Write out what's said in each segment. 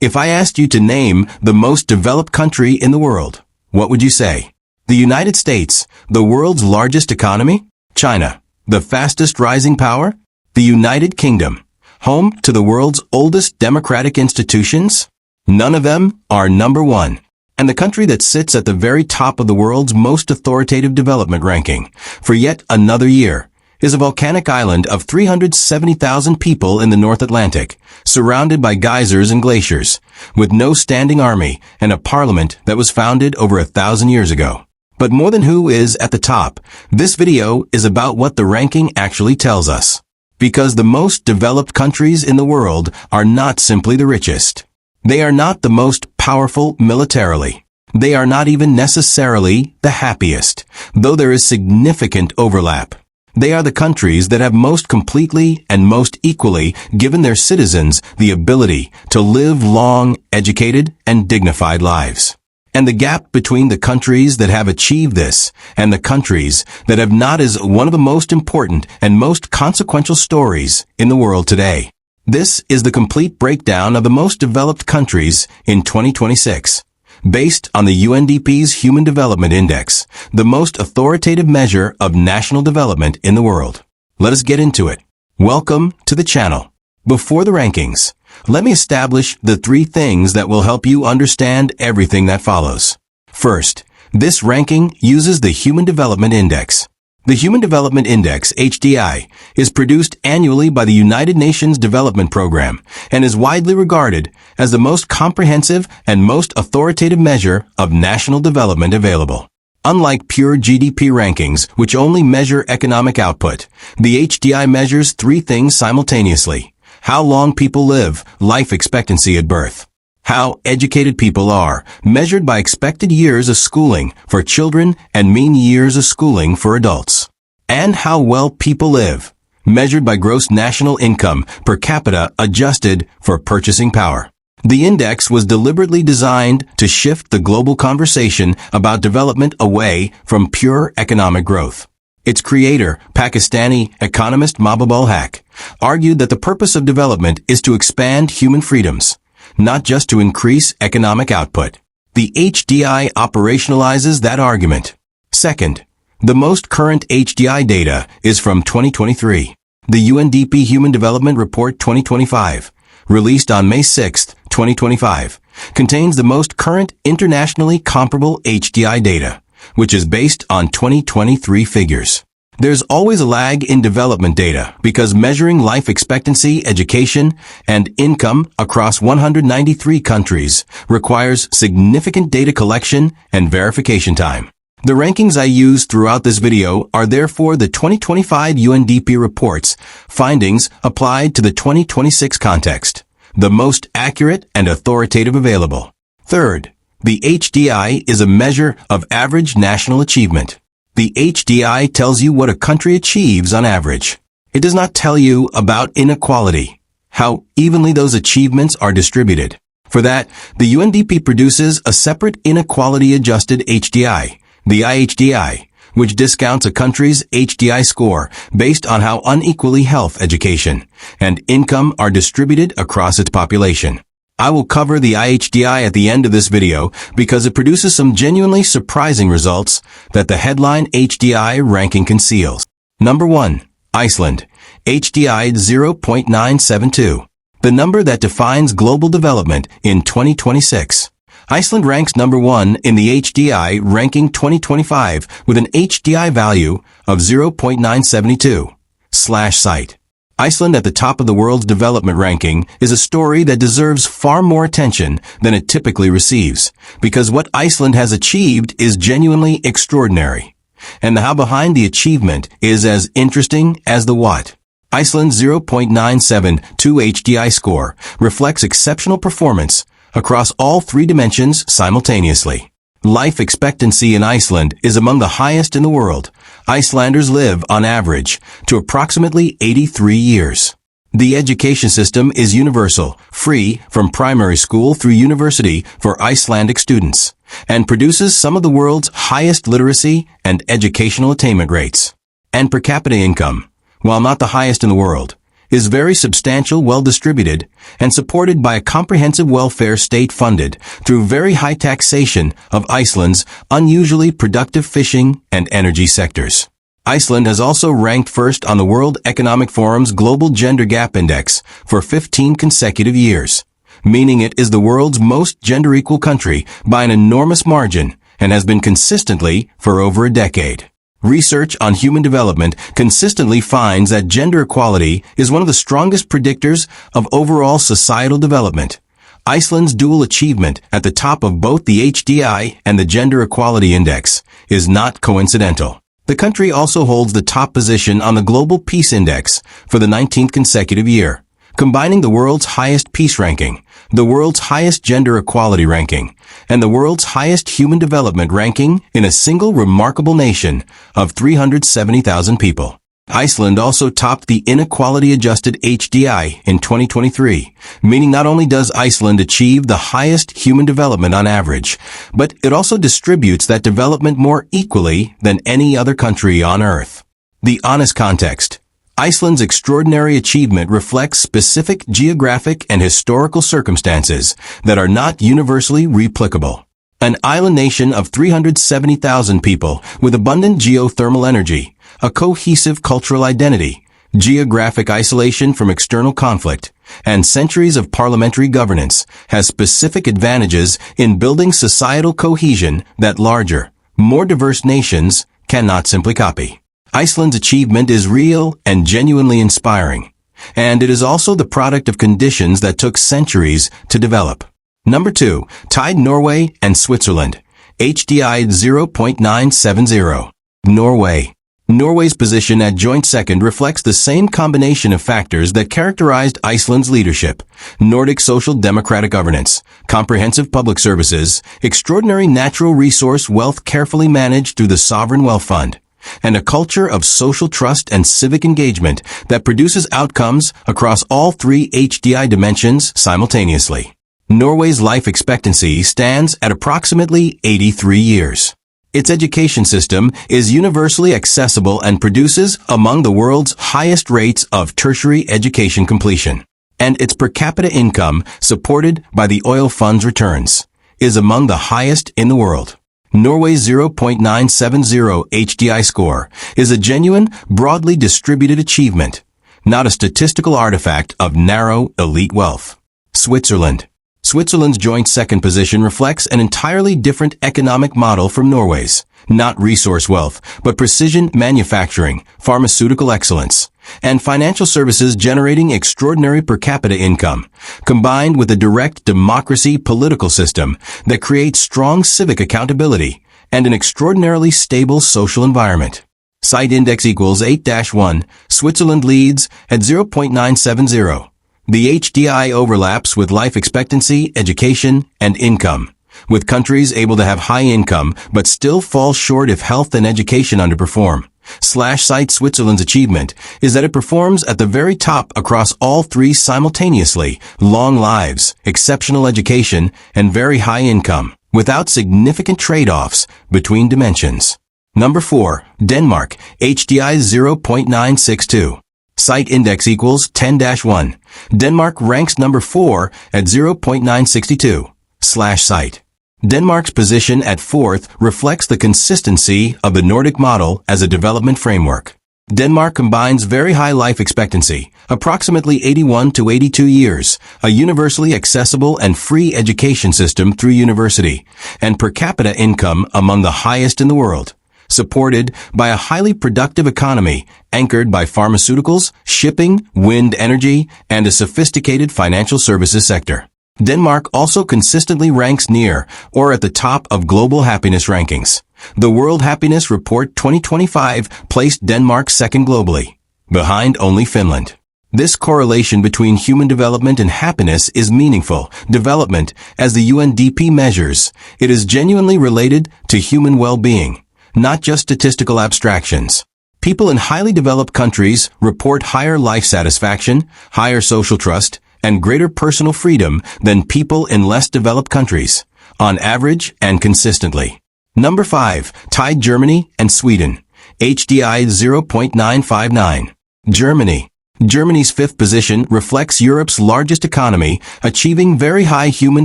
If I asked you to name the most developed country in the world, what would you say? The United States, the world's largest economy? China, the fastest rising power? The United Kingdom, home to the world's oldest democratic institutions? None of them are number one. And the country that sits at the very top of the world's most authoritative development ranking for yet another year is a volcanic island of 370,000 people in the North Atlantic, surrounded by geysers and glaciers, with no standing army and a parliament that was founded over 1,000 years ago. But more than who is at the top, this video is about what the ranking actually tells us. Because the most developed countries in the world are not simply the richest. They are not the most powerful militarily. They are not even necessarily the happiest, though there is significant overlap. They are the countries that have most completely and most equally given their citizens the ability to live long, educated, and dignified lives. And the gap between the countries that have achieved this and the countries that have not is one of the most important and most consequential stories in the world today. This is the complete breakdown of the most developed countries in 2026. Based on the UNDP's Human Development Index, the most authoritative measure of national development in the world. Let us get into it. Welcome to the channel. Before the rankings, let me establish the 3 things that will help you understand everything that follows. First, this ranking uses the Human Development Index. The Human Development Index, HDI, is produced annually by the United Nations Development Program and is widely regarded as the most comprehensive and most authoritative measure of national development available. Unlike pure GDP rankings, which only measure economic output, the HDI measures 3 things simultaneously: how long people live, life expectancy at birth; how educated people are, measured by expected years of schooling for children and mean years of schooling for adults; and how well people live, measured by gross national income per capita adjusted for purchasing power. The index was deliberately designed to shift the global conversation about development away from pure economic growth. Its creator, Pakistani economist Mahbub Haq, argued that the purpose of development is to expand human freedoms, not just to increase economic output. The HDI operationalizes that argument. Second, the most current HDI data is from 2023. The UNDP Human Development Report 2025, released on May 6, 2025, contains the most current internationally comparable HDI data, which is based on 2023 figures. There's always a lag in development data because measuring life expectancy, education, and income across 193 countries requires significant data collection and verification time. The rankings I use throughout this video are therefore the 2025 UNDP report's findings applied to the 2026 context, the most accurate and authoritative available. Third, the HDI is a measure of average national achievement. The HDI tells you what a country achieves on average. It does not tell you about inequality, how evenly those achievements are distributed. For that, the UNDP produces a separate Inequality-Adjusted HDI, the IHDI, which discounts a country's HDI score based on how unequally health, education, and income are distributed across its population. I will cover the IHDI at the end of this video because it produces some genuinely surprising results that the headline HDI ranking conceals. Number 1. Iceland. HDI 0.972. The number that defines global development in 2026. Iceland ranks number 1 in the HDI ranking 2025 with an HDI value of 0.972/site. Iceland at the top of the world's development ranking is a story that deserves far more attention than it typically receives, because what Iceland has achieved is genuinely extraordinary, and the how behind the achievement is as interesting as the what. Iceland's 0.972 HDI score reflects exceptional performance across all 3 dimensions simultaneously. Life expectancy in Iceland is among the highest in the world. Icelanders live, on average, to approximately 83 years. The education system is universal, free from primary school through university for Icelandic students, and produces some of the world's highest literacy and educational attainment rates. And per capita income, while not the highest in the world, is very substantial, well-distributed, and supported by a comprehensive welfare state funded through very high taxation of Iceland's unusually productive fishing and energy sectors. Iceland has also ranked first on the World Economic Forum's Global Gender Gap Index for 15 consecutive years, meaning it is the world's most gender-equal country by an enormous margin and has been consistently for over a decade. Research on human development consistently finds that gender equality is one of the strongest predictors of overall societal development. Iceland's dual achievement at the top of both the HDI and the Gender Equality Index is not coincidental. The country also holds the top position on the Global Peace Index for the 19th consecutive year, combining the world's highest peace ranking, the world's highest gender equality ranking, and the world's highest human development ranking in a single remarkable nation of 370,000 people. Iceland also topped the Inequality-Adjusted HDI in 2023, meaning not only does Iceland achieve the highest human development on average, but it also distributes that development more equally than any other country on Earth. The honest context. Iceland's extraordinary achievement reflects specific geographic and historical circumstances that are not universally replicable. An island nation of 370,000 people with abundant geothermal energy, a cohesive cultural identity, geographic isolation from external conflict, and centuries of parliamentary governance has specific advantages in building societal cohesion that larger, more diverse nations cannot simply copy. Iceland's achievement is real and genuinely inspiring, and it is also the product of conditions that took centuries to develop. Number 2, tied Norway and Switzerland, HDI 0.970. Norway. Norway's position at joint second reflects the same combination of factors that characterized Iceland's leadership: Nordic social democratic governance, comprehensive public services, extraordinary natural resource wealth carefully managed through the Sovereign Wealth Fund, and a culture of social trust and civic engagement that produces outcomes across all three HDI dimensions simultaneously. Norway's life expectancy stands at approximately 83 years. Its education system is universally accessible and produces among the world's highest rates of tertiary education completion. And its per capita income, supported by the oil fund's returns, is among the highest in the world. Norway's 0.970 HDI score is a genuine, broadly distributed achievement, not a statistical artifact of narrow, elite wealth. Switzerland. Switzerland's joint second position reflects an entirely different economic model from Norway's, not resource wealth, but precision manufacturing, pharmaceutical excellence, and financial services generating extraordinary per capita income, combined with a direct democracy political system that creates strong civic accountability and an extraordinarily stable social environment. Site index equals 8-1, Switzerland leads at 0.970. The HDI overlaps with life expectancy, education, and income, with countries able to have high income but still fall short if health and education underperform. Site Switzerland's achievement is that it performs at the very top across all three simultaneously: long lives, exceptional education, and very high income, without significant trade-offs between dimensions. Number 4, Denmark, HDI 0.962. Site index equals 10-1. Denmark ranks number 4 at 0.962. Site. Denmark's position at 4th reflects the consistency of the Nordic model as a development framework. Denmark combines very high life expectancy, approximately 81 to 82 years, a universally accessible and free education system through university, and per capita income among the highest in the world, supported by a highly productive economy anchored by pharmaceuticals, shipping, wind energy, and a sophisticated financial services sector. Denmark also consistently ranks near or at the top of global happiness rankings. The World Happiness Report 2025 placed Denmark second globally, behind only Finland. This correlation between human development and happiness is meaningful. Development, as the UNDP measures, it is genuinely related to human well-being, not just statistical abstractions. People in highly developed countries report higher life satisfaction, higher social trust, and greater personal freedom than people in less developed countries, on average and consistently. Number 5, tied Germany and Sweden, HDI 0.959. Germany. Germany's fifth position reflects Europe's largest economy, achieving very high human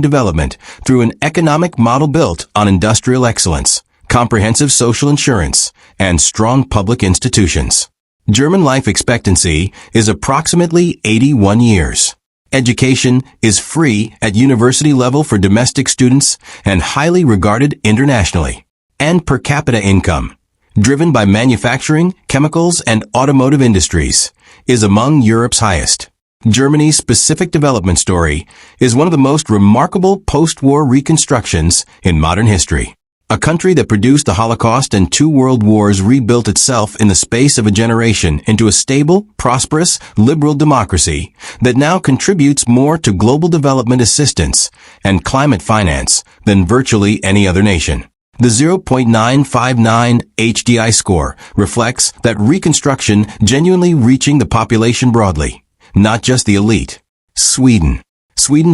development through an economic model built on industrial excellence, comprehensive social insurance, and strong public institutions. German life expectancy is approximately 81 years. Education is free at university level for domestic students and highly regarded internationally. And per capita income, driven by manufacturing, chemicals, and automotive industries, is among Europe's highest. Germany's specific development story is one of the most remarkable post-war reconstructions in modern history. A country that produced the Holocaust and 2 world wars rebuilt itself in the space of a generation into a stable, prosperous, liberal democracy that now contributes more to global development assistance and climate finance than virtually any other nation. The 0.959 HDI score reflects that reconstruction genuinely reaching the population broadly, not just the elite. Sweden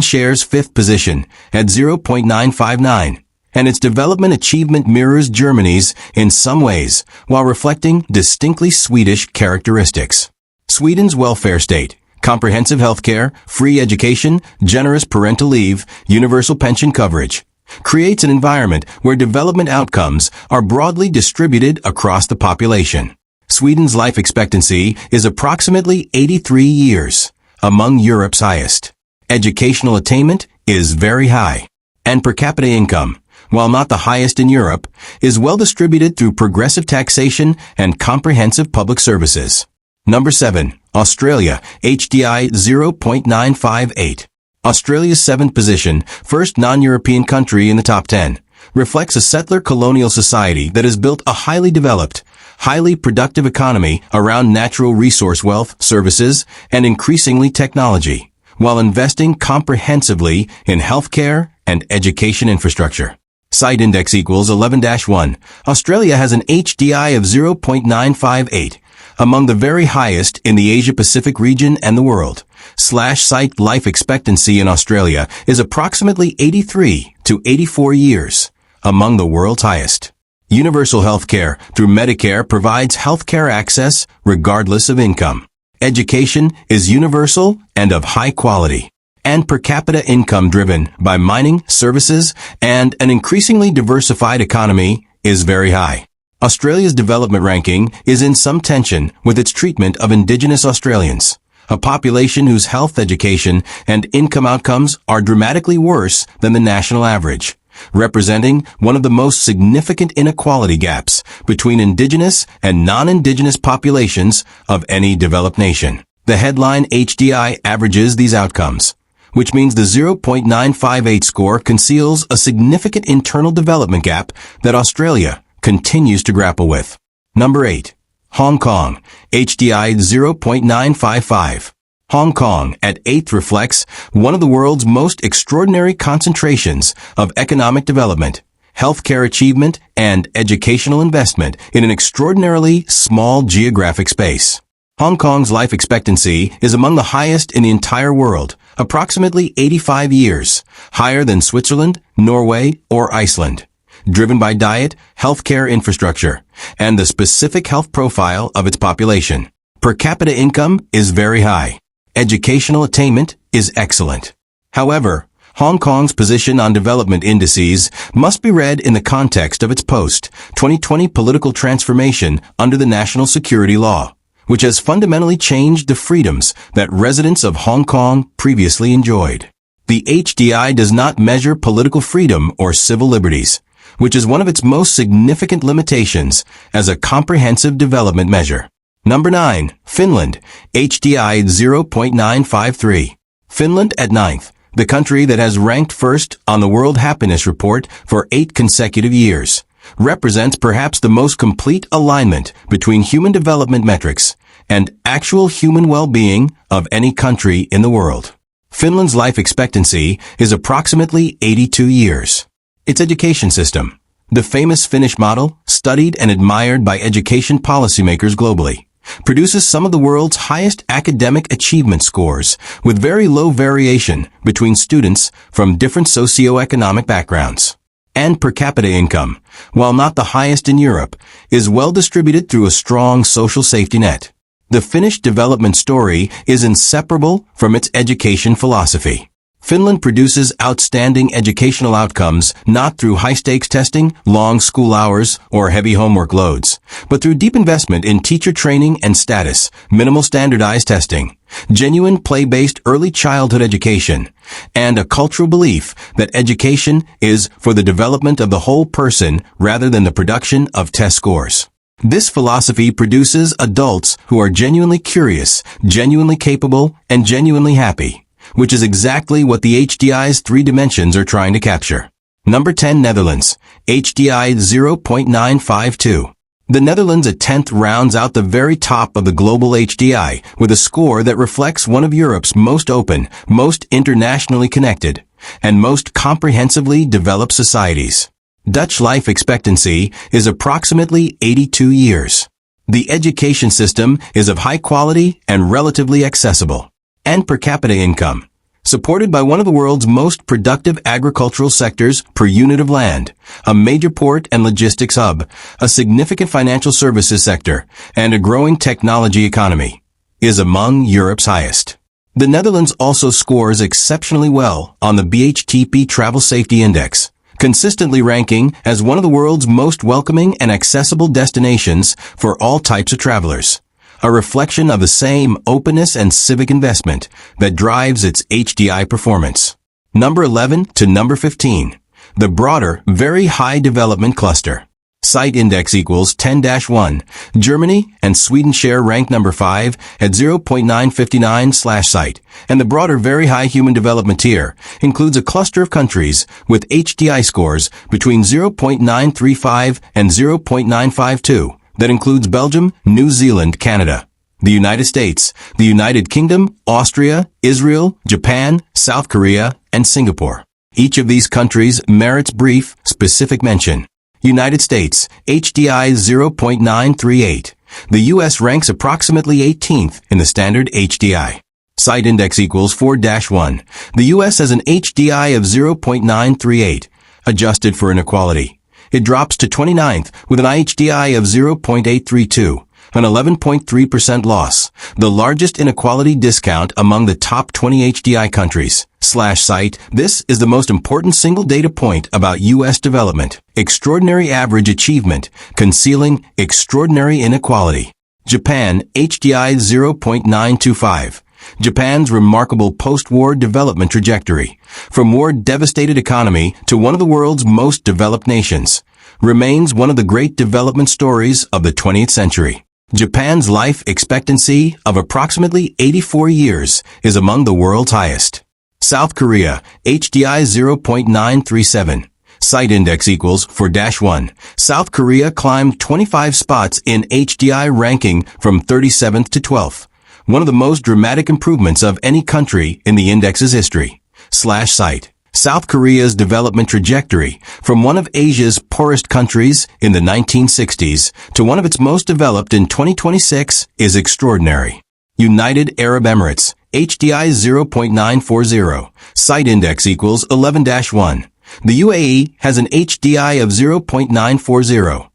shares 5th position at 0.959. And its development achievement mirrors Germany's in some ways, while reflecting distinctly Swedish characteristics. Sweden's welfare state, comprehensive healthcare, free education, generous parental leave, universal pension coverage, creates an environment where development outcomes are broadly distributed across the population. Sweden's life expectancy is approximately 83 years, among Europe's highest. Educational attainment is very high. And per capita income, while not the highest in Europe, is well distributed through progressive taxation and comprehensive public services. Number 7. Australia, HDI 0.958. Australia's 7th position, first non-European country in the top 10, reflects a settler colonial society that has built a highly developed, highly productive economy around natural resource wealth, services, and increasingly technology, while investing comprehensively in healthcare and education infrastructure. Site index equals 11-1. Australia has an HDI of 0.958, among the very highest in the Asia-Pacific region and the world. Site life expectancy in Australia is approximately 83 to 84 years, among the world's highest. Universal healthcare through Medicare provides healthcare access regardless of income. Education is universal and of high quality. And per capita income driven by mining, services, and an increasingly diversified economy is very high. Australia's development ranking is in some tension with its treatment of Indigenous Australians, a population whose health, education, and income outcomes are dramatically worse than the national average, representing one of the most significant inequality gaps between Indigenous and non-Indigenous populations of any developed nation. The headline HDI averages these outcomes, which means the 0.958 score conceals a significant internal development gap that Australia continues to grapple with. Number 8. Hong Kong, HDI 0.955. Hong Kong at 8th reflects one of the world's most extraordinary concentrations of economic development, healthcare achievement, and educational investment in an extraordinarily small geographic space. Hong Kong's life expectancy is among the highest in the entire world, approximately 85 years, higher than Switzerland, Norway, or Iceland, driven by diet, healthcare infrastructure, and the specific health profile of its population. Per capita income is very high. Educational attainment is excellent. However, Hong Kong's position on development indices must be read in the context of its post-2020 political transformation under the national security law, which has fundamentally changed the freedoms that residents of Hong Kong previously enjoyed. The HDI does not measure political freedom or civil liberties, which is one of its most significant limitations as a comprehensive development measure. Number 9. Finland, HDI 0.953. Finland at 9th, the country that has ranked first on the World Happiness Report for 8 consecutive years, represents perhaps the most complete alignment between human development metrics and actual human well-being of any country in the world. Finland's life expectancy is approximately 82 years. Its education system, the famous Finnish model, studied and admired by education policymakers globally, produces some of the world's highest academic achievement scores with very low variation between students from different socioeconomic backgrounds. And per capita income, while not the highest in Europe, is well distributed through a strong social safety net. The Finnish development story is inseparable from its education philosophy. Finland produces outstanding educational outcomes not through high-stakes testing, long school hours, or heavy homework loads, but through deep investment in teacher training and status, minimal standardized testing, genuine play-based early childhood education, and a cultural belief that education is for the development of the whole person rather than the production of test scores. This philosophy produces adults who are genuinely curious, genuinely capable, and genuinely happy, which is exactly what the HDI's 3 dimensions are trying to capture. Number 10, Netherlands, HDI 0.952. The Netherlands at 10th rounds out the very top of the global HDI with a score that reflects one of Europe's most open, most internationally connected, and most comprehensively developed societies. Dutch life expectancy is approximately 82 years. The education system is of high quality and relatively accessible. And per capita income, supported by one of the world's most productive agricultural sectors per unit of land, a major port and logistics hub, a significant financial services sector, and a growing technology economy, is among Europe's highest. The Netherlands also scores exceptionally well on the BHTP Travel Safety Index, consistently ranking as one of the world's most welcoming and accessible destinations for all types of travelers. A reflection of the same openness and civic investment that drives its HDI performance. Number 11 to number 15. The broader, very high development cluster. Site index equals 10-1. Germany and Sweden share rank number 5 at 0.959/site, and the broader very high human development tier includes a cluster of countries with HDI scores between 0.935 and 0.952. That includes Belgium, New Zealand, Canada, the United States, the United Kingdom, Austria, Israel, Japan, South Korea, and Singapore. Each of these countries merits brief, specific mention. United States, HDI 0.938. The U.S. ranks approximately 18th in the standard HDI. Site index equals 4-1. The U.S. has an HDI of 0.938, adjusted for inequality. It drops to 29th with an IHDI of 0.832, an 11.3% loss, the largest inequality discount among the top 20 HDI countries. /site, this is the most important single data point about U.S. development. Extraordinary average achievement, concealing extraordinary inequality. Japan, HDI 0.925. Japan's remarkable post-war development trajectory, from war devastated economy to one of the world's most developed nations, remains one of the great development stories of the 20th century. Japan's life expectancy of approximately 84 years is among the world's highest. South Korea, HDI 0.937. Site index equals 4-1. South Korea climbed 25 spots in HDI ranking from 37th to 12th. One of the most dramatic improvements of any country in the index's history. /site. South Korea's development trajectory from one of Asia's poorest countries in the 1960s to one of its most developed in 2026 is extraordinary. United Arab Emirates, HDI 0.940. Site index equals 11-1. The UAE has an HDI of 0.940.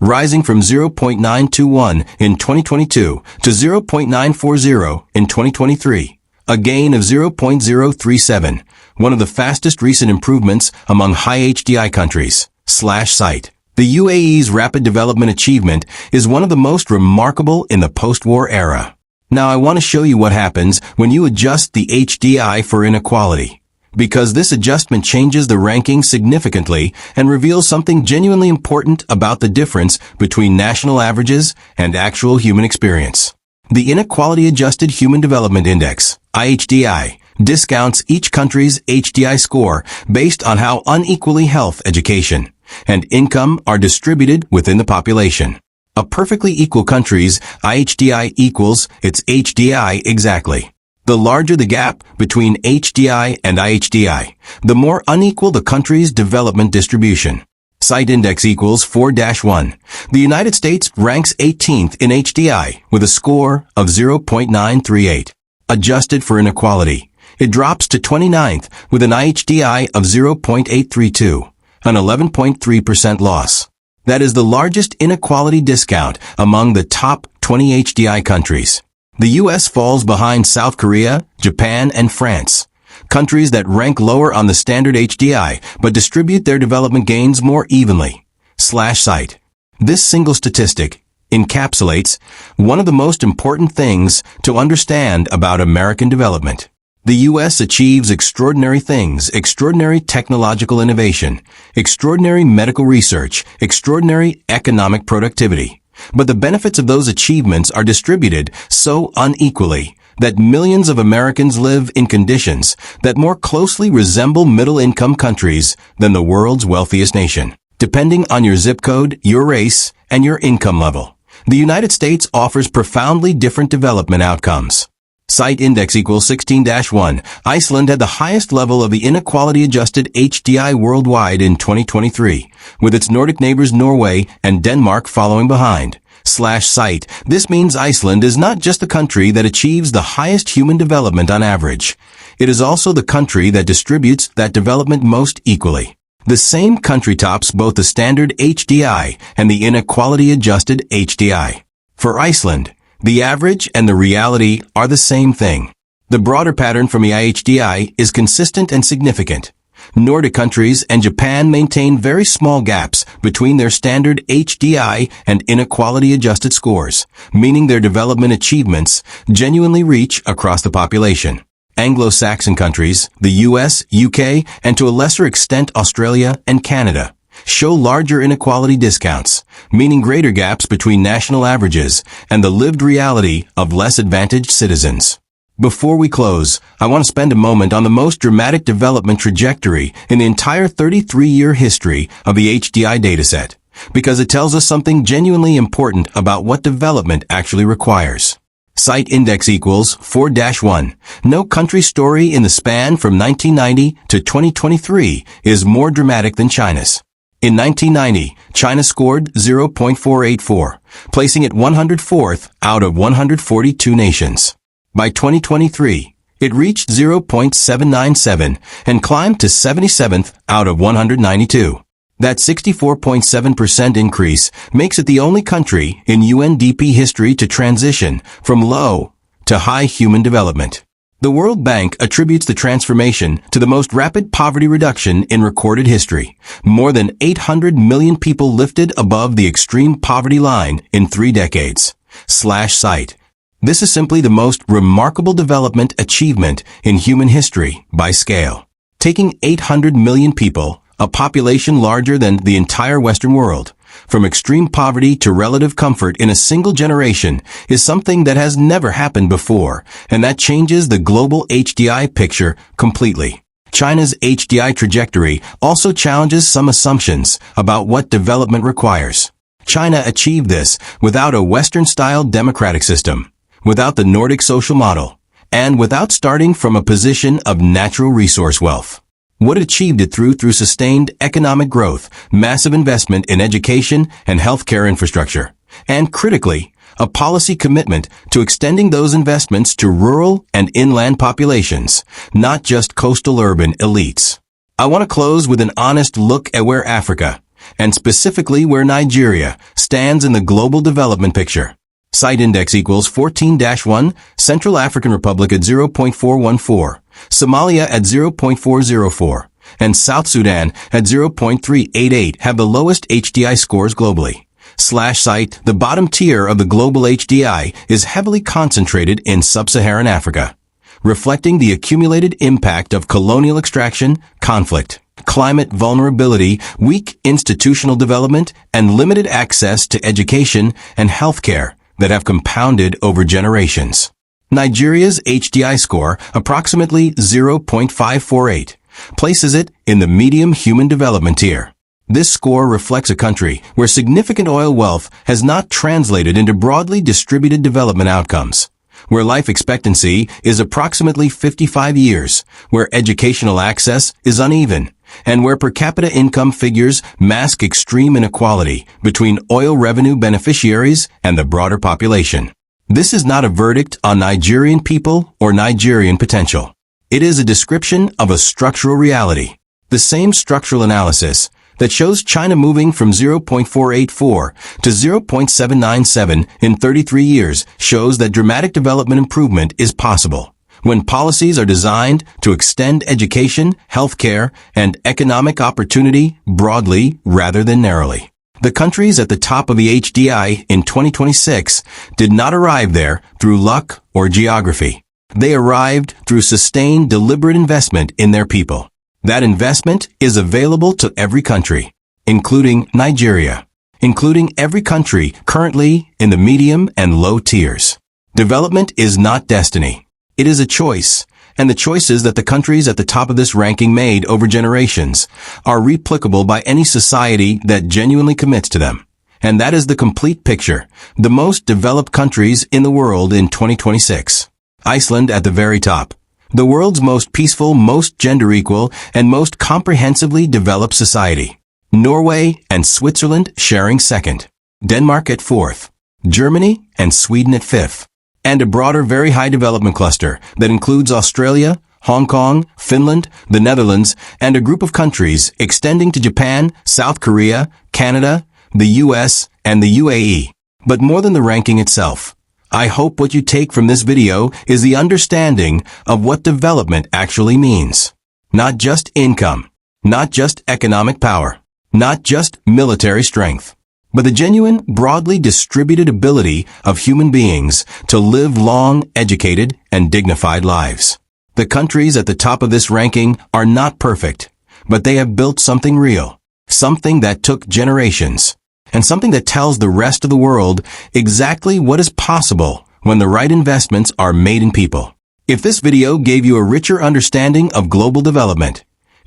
Rising from 0.921 in 2022 to 0.940 in 2023, a gain of 0.037, one of the fastest recent improvements among high HDI countries. /site. The UAE's rapid development achievement is one of the most remarkable in the post-war era. Now I want to show you what happens when you adjust the HDI for inequality, because this adjustment changes the ranking significantly and reveals something genuinely important about the difference between national averages and actual human experience. The Inequality-Adjusted Human Development Index, IHDI, discounts each country's HDI score based on how unequally health, education, and income are distributed within the population. A perfectly equal country's IHDI equals its HDI exactly. The larger the gap between HDI and IHDI, the more unequal the country's development distribution. Site index equals 4-1. The United States ranks 18th in HDI with a score of 0.938. Adjusted for inequality, it drops to 29th with an IHDI of 0.832, an 11.3% loss. That is the largest inequality discount among the top 20 HDI countries. The U.S. falls behind South Korea, Japan, and France, countries that rank lower on the standard HDI but distribute their development gains more evenly. /Cite. This single statistic encapsulates one of the most important things to understand about American development. The U.S. achieves extraordinary things, extraordinary technological innovation, extraordinary medical research, extraordinary economic productivity. But the benefits of those achievements are distributed so unequally that millions of Americans live in conditions that more closely resemble middle-income countries than the world's wealthiest nation. Depending on your zip code, your race, and your income level, the United States offers profoundly different development outcomes. Site index equals 16-1. Iceland had the highest level of the Inequality-Adjusted HDI worldwide in 2023, with its Nordic neighbors Norway and Denmark following behind. /Site. This means Iceland is not just the country that achieves the highest human development on average. It is also the country that distributes that development most equally. The same country tops both the standard HDI and the Inequality-Adjusted HDI. For Iceland, the average and the reality are the same thing. The broader pattern from the IHDI is consistent and significant. Nordic countries and Japan maintain very small gaps between their standard HDI and inequality-adjusted scores, meaning their development achievements genuinely reach across the population. Anglo-Saxon countries, the US, UK, and to a lesser extent Australia and Canada, show larger inequality discounts, meaning greater gaps between national averages and the lived reality of less advantaged citizens. Before we close, I want to spend a moment on the most dramatic development trajectory in the entire 33-year history of the HDI dataset, because it tells us something genuinely important about what development actually requires. Site index equals 4-1. No country story in the span from 1990 to 2023 is more dramatic than China's. In 1990, China scored 0.484, placing it 104th out of 142 nations. By 2023, it reached 0.797 and climbed to 77th out of 192. That 64.7% increase makes it the only country in UNDP history to transition from low to high human development. The World Bank attributes the transformation to the most rapid poverty reduction in recorded history. More than 800 million people lifted above the extreme poverty line in 3 decades. /Site. This is simply the most remarkable development achievement in human history by scale. Taking 800 million people, a population larger than the entire Western world, from extreme poverty to relative comfort in a single generation is something that has never happened before, and that changes the global HDI picture completely. China's HDI trajectory also challenges some assumptions about what development requires. China achieved this without a Western-style democratic system, without the Nordic social model, and without starting from a position of natural resource wealth. What it achieved it through sustained economic growth, massive investment in education and healthcare infrastructure, and critically, a policy commitment to extending those investments to rural and inland populations, not just coastal urban elites. I want to close with an honest look at where Africa, and specifically where Nigeria, stands in the global development picture. Site index equals 14-1, Central African Republic at 0.414, Somalia at 0.404, and South Sudan at 0.388 have the lowest HDI scores globally. /Site, the bottom tier of the global HDI is heavily concentrated in sub-Saharan Africa, reflecting the accumulated impact of colonial extraction, conflict, climate vulnerability, weak institutional development, and limited access to education and healthcare that have compounded over generations. Nigeria's HDI score, approximately 0.548, places it in the medium human development tier. This score reflects a country where significant oil wealth has not translated into broadly distributed development outcomes, where life expectancy is approximately 55 years, where educational access is uneven, and where per capita income figures mask extreme inequality between oil revenue beneficiaries and the broader population. This is not a verdict on Nigerian people or Nigerian potential. It is a description of a structural reality. The same structural analysis that shows China moving from 0.484 to 0.797 in 33 years shows that dramatic development improvement is possible when policies are designed to extend education, healthcare, and economic opportunity broadly rather than narrowly. The countries at the top of the HDI in 2026 did not arrive there through luck or geography. They arrived through sustained, deliberate investment in their people. That investment is available to every country, including Nigeria, including every country currently in the medium and low tiers. Development is not destiny. It is a choice, and the choices that the countries at the top of this ranking made over generations are replicable by any society that genuinely commits to them. And that is the complete picture, the most developed countries in the world in 2026. Iceland at the very top, the world's most peaceful, most gender equal, and most comprehensively developed society. Norway and Switzerland sharing second. Denmark at fourth. Germany and Sweden at fifth. And a broader, very high development cluster that includes Australia, Hong Kong, Finland, the Netherlands, and a group of countries extending to Japan, South Korea, Canada, the US, and the UAE. But more than the ranking itself, I hope what you take from this video is the understanding of what development actually means. Not just income, not just economic power, not just military strength, but the genuine, broadly distributed ability of human beings to live long, educated, and dignified lives. The countries at the top of this ranking are not perfect, but they have built something real, something that took generations, and something that tells the rest of the world exactly what is possible when the right investments are made in people. If this video gave you a richer understanding of global development,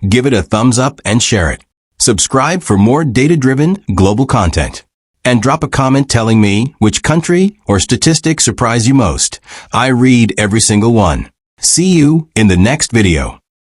give it a thumbs up and share it. Subscribe for more data-driven global content. And drop a comment telling me which country or statistic surprised you most. I read every single one. See you in the next video.